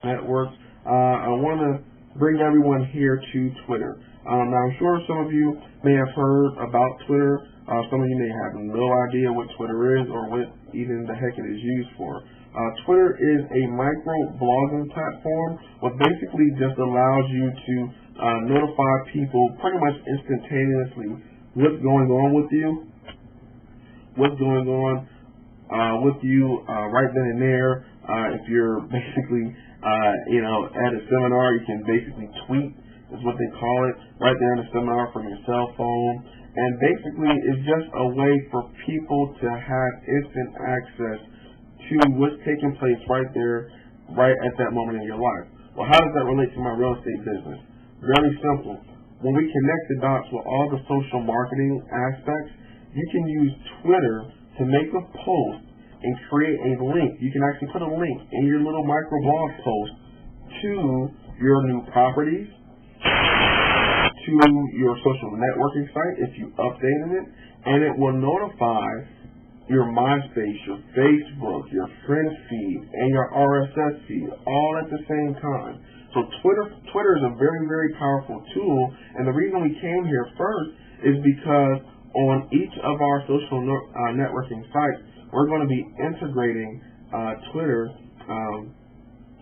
networks, I want to bring everyone here to Twitter. Now, I'm sure some of you may have heard about Twitter. Some of you may have no idea what Twitter is or what even the heck it is used for. Twitter is a micro-blogging platform, what basically just allows you to notify people pretty much instantaneously what's going on with you, right then and there. If you're basically, at a seminar, you can basically tweet, is what they call it, right there in the seminar from your cell phone. And basically, it's just a way for people to have instant access to what's taking place right there, right at that moment in your life. Well, how does that relate to my real estate business? Very simple. When we connect the dots with all the social marketing aspects, you can use Twitter to make a post and create a link. You can actually put a link in your little microblog post to your new properties, to your social networking site if you updated it, and it will notify your MySpace, your Facebook, your friends feed, and your RSS feed all at the same time. So Twitter is a very, very powerful tool, and the reason we came here first is because on each of our social networking sites, we're going to be integrating Twitter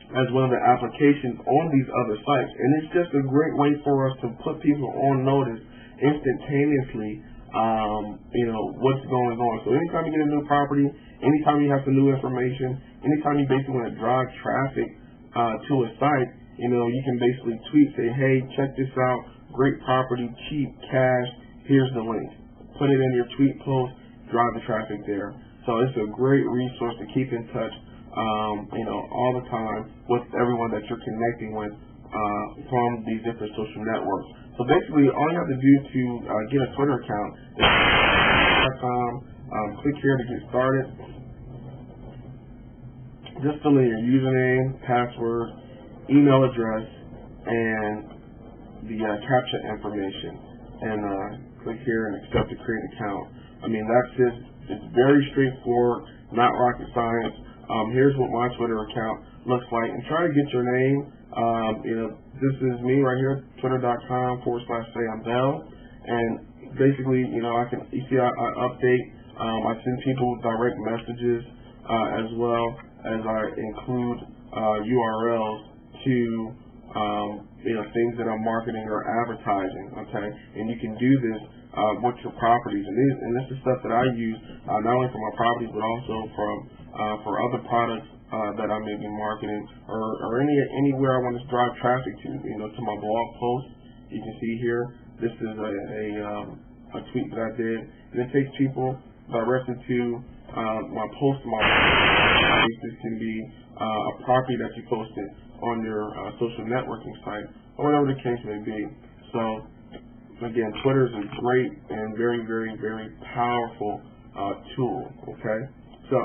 as one of the applications on these other sites. And it's just a great way for us to put people on notice instantaneously, what's going on. So anytime you get a new property, anytime you have some new information, anytime you basically want to drive traffic to a site, you can basically tweet, say, hey, check this out, great property, cheap, cash, here's the link. Put it in your tweet post, drive the traffic there. So it's a great resource to keep in touch, all the time with everyone that you're connecting with from these different social networks. So basically, all you have to do to get a Twitter account is click here to get started. Just fill in your username, password, email address, and the CAPTCHA information, and click here and accept to create an account. That's just, it's very straightforward, not rocket science. Here's what my Twitter account looks like, and try to get your name. This is me right here, twitter.com/SayI'mBell, and basically, I update. I send people direct messages as well as I include URLs to things that I'm marketing or advertising. Okay, and you can do this with your properties, and this is stuff that I use not only for my properties but also for other products that I may be marketing, or anywhere I want to drive traffic to. To my blog post. You can see here, this is a tweet that I did, and it takes people directly to my post. This can be a property that you posted on your social networking site, or whatever the case may be. So again, Twitter is a great and very, very, very powerful tool. Okay, so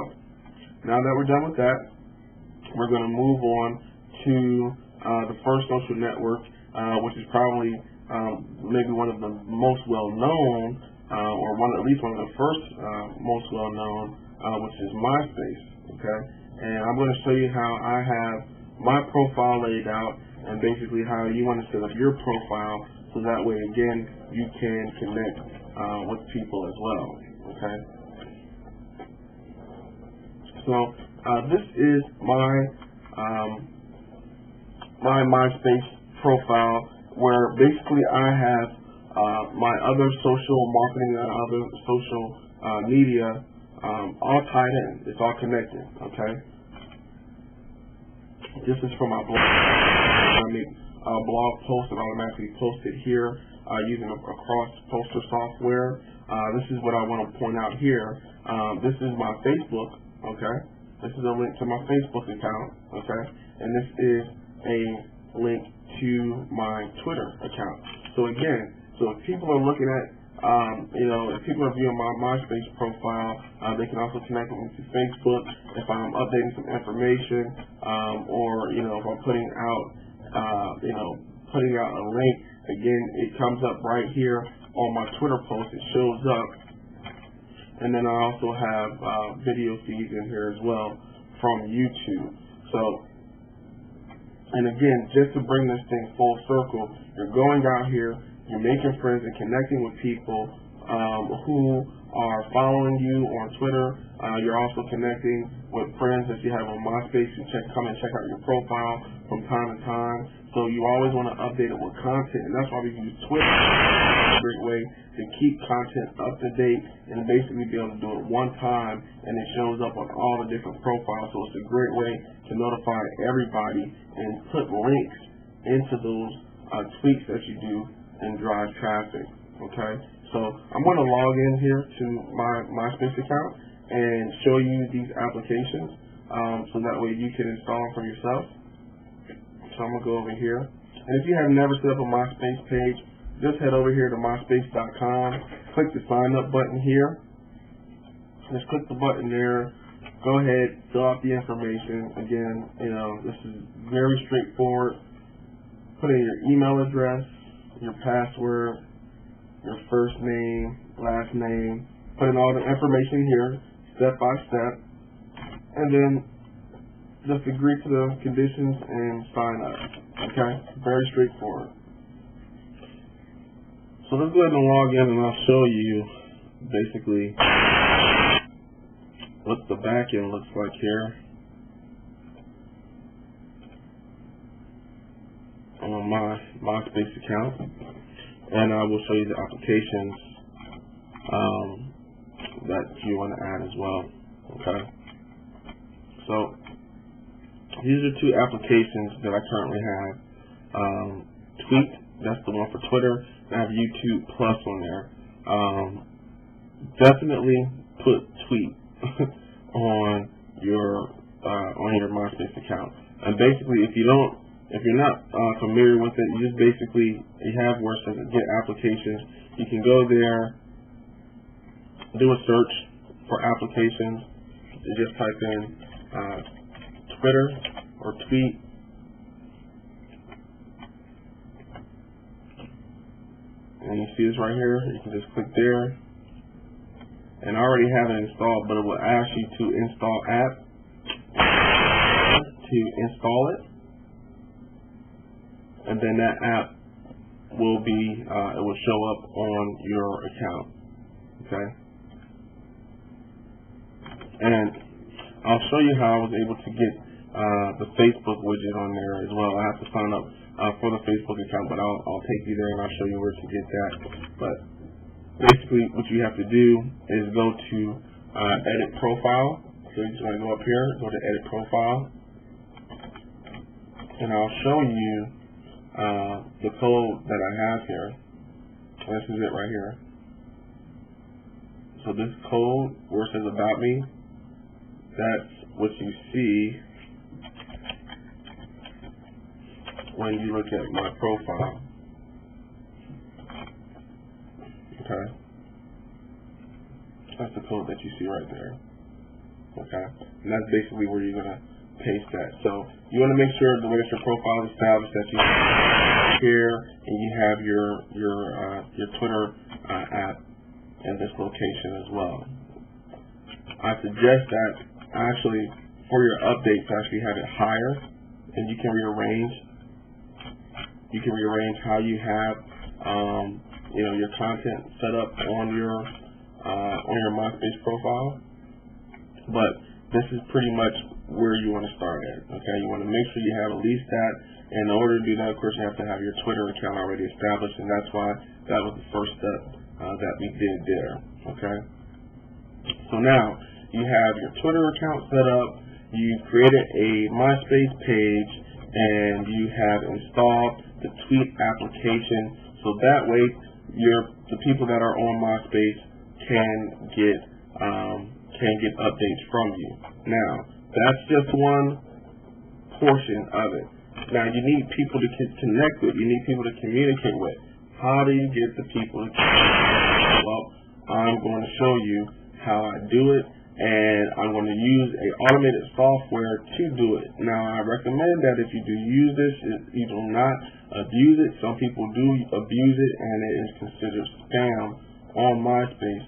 now that we're done with that, we're going to move on to the first social network, which is probably maybe one of the most well-known, or at least one of the first most well-known, which is MySpace. Okay, and I'm going to show you how I have my profile laid out, and basically how you want to set up your profile, so that way again you can connect with people as well. Okay. So this is my MySpace profile, where basically I have my other social marketing and other social media all tied in. It's all connected. Okay. This is from my blog. Blog post that automatically posted here using a cross poster software. This is what I want to point out here. This is my Facebook. Okay, this is a link to my Facebook account. Okay, and this is a link to my Twitter account. So again, if people are looking at, if people are viewing my MySpace profile, they can also connect with me to Facebook if I'm updating some information, or if I'm putting out a link. Again, it comes up right here on my Twitter post. It shows up. And then I also have video feeds in here as well from YouTube. So And again, just to bring this thing full circle, you're going out here, you're making friends and connecting with people who are following you on Twitter. You're also connecting with friends that you have on MySpace who come and check out your profile from time to time. So you always want to update it with content, and that's why we use Twitter. It's a great way to keep content up to date and basically be able to do it one time, and it shows up on all the different profiles. So it's a great way to notify everybody and put links into those tweets that you do and drive traffic. Okay, so I'm going to log in here to my MySpace account and show you these applications, so that way you can install them for yourself. So I'm going to go over here, and if you have never set up a MySpace page, just head over here to myspace.com, click the sign up button here, just click the button there, go ahead, fill out the information. Again, this is very straightforward. Put in your email address, your password, your first name, last name, put in all the information here, step by step, and then just agree to the conditions and sign up. Okay? Very straightforward. So let's go ahead and log in, and I'll show you basically what the back end looks like here on my MySpace account, and I will show you the applications that you want to add as well. Okay? So these are two applications that I currently have. Tweet, that's the one for Twitter, and I have YouTube Plus on there. Definitely put Tweet on your MySpace account. And basically, if you're not familiar with it, you just basically have where it says get applications. You can go there, do a search for applications, and just type in Twitter or Tweet, and you see this right here. You can just click there, and I already have it installed, but it will ask you to install app, to install it, and then that app will be it will show up on your account. Okay, and I'll show you how I was able to get the Facebook widget on there as well. I have to sign up for the Facebook account, but I'll take you there and I'll show you where to get that. But basically, what you have to do is go to edit profile. So you just want to go up here, go to edit profile, and I'll show you the code that I have here. This is it right here. So this code where it says about me, that's what you see when you look at my profile. Okay? That's the code that you see right there. Okay? And that's basically where you're going to paste that. So you want to make sure the way that your profile is established that you here and you have your Twitter app in this location as well. I suggest that actually for your updates to actually have it higher, and you can rearrange how you have your content set up on your MySpace profile. But this is pretty much where you want to start at. Okay, you want to make sure you have at least that. And in order to do that, of course, you have to have your Twitter account already established, and that's why that was the first step that we did there. Okay, so now you have your Twitter account set up, you created a MySpace page, and you have installed the Tweet application, so that way the people that are on MySpace can get updates from you. Now, that's just one portion of it. Now, you need people to connect with, you need people to communicate with. How do you get the people to communicate? Well, I'm going to show you how I do it, and I'm going to use a automated software to do it. Now, I recommend that if you do use this, you do not abuse it. Some people do abuse it, and it is considered spam on MySpace.